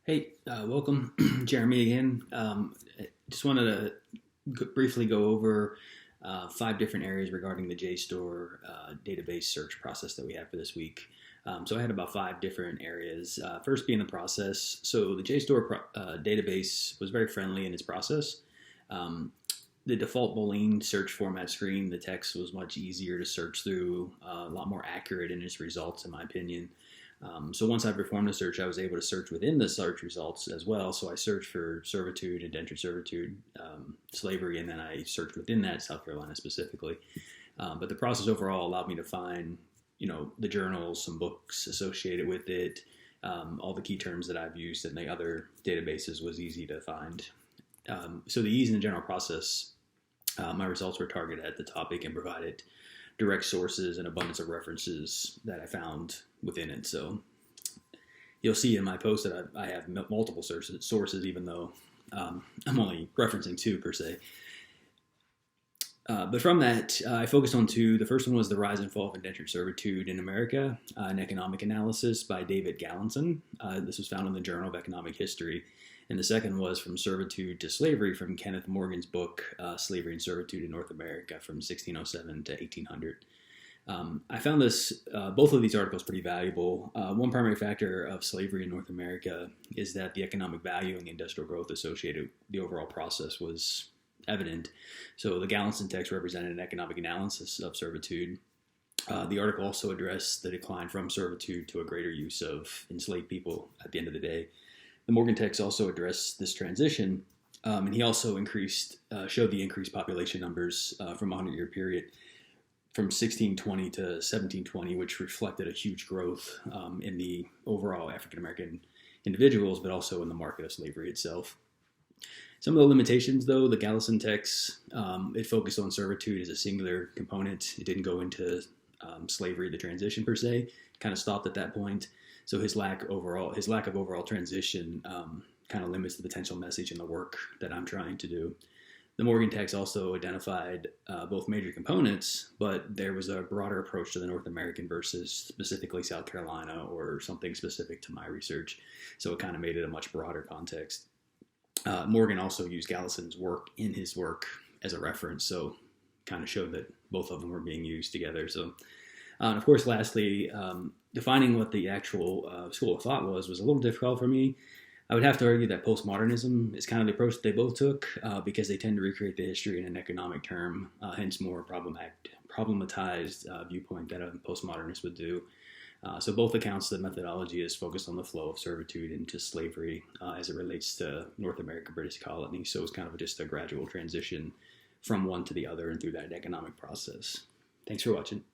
Hey, welcome, Jeremy again. Just wanted to briefly go over 5 different areas regarding the JSTOR database search process that we have for this week. So I had about 5 different areas. First being the process. So the JSTOR database was very friendly in its process. The default Boolean search format screen, the text was much easier to search through, a lot more accurate in its results, in my opinion. So once I performed the search, I was able to search within the search results as well. So I searched for servitude, indentured servitude, slavery, and then I searched within that South Carolina specifically. But the process overall allowed me to find, the journals, some books associated with it, all the key terms that I've used in the other databases was easy to find. So the ease in the general process, my results were targeted at the topic and provided direct sources and abundance of references that I found within it. So you'll see in my post that I have multiple sources, even though I'm only referencing 2 per se. But from that, I focused on 2. The first one was The Rise and Fall of Indentured Servitude in America, an economic analysis by David Gallinson. This was found in the Journal of Economic History. And the second was From Servitude to Slavery from Kenneth Morgan's book, Slavery and Servitude in North America from 1607 to 1800. I found both of these articles pretty valuable. One primary factor of slavery in North America is that the economic value and the industrial growth associated with the overall process was evident. So the Gallinson text represented an economic analysis of servitude. The article also addressed the decline from servitude to a greater use of enslaved people at the end of the day. The Morgan text also addressed this transition, and he also showed the increased population numbers from a 100-year period from 1620 to 1720, which reflected a huge growth in the overall African-American individuals, but also in the market of slavery itself. Some of the limitations, though, the Gallinson text, it focused on servitude as a singular component. It didn't go into slavery, the transition per se. It kind of stopped at that point. So his lack of overall transition kind of limits the potential message in the work that I'm trying to do. The Morgan text also identified both major components, but there was a broader approach to the North American versus specifically South Carolina or something specific to my research. So it kind of made it a much broader context. Morgan also used Gallison's work in his work as a reference, so kind of showed that both of them were being used together. So, of course, lastly, defining what the actual school of thought was a little difficult for me. I would have to argue that postmodernism is kind of the approach that they both took because they tend to recreate the history in an economic term, hence more problematized viewpoint that a postmodernist would do. So both accounts, the methodology is focused on the flow of servitude into slavery as it relates to North America, British colony. So it's kind of just a gradual transition from one to the other and through that economic process. Thanks for watching.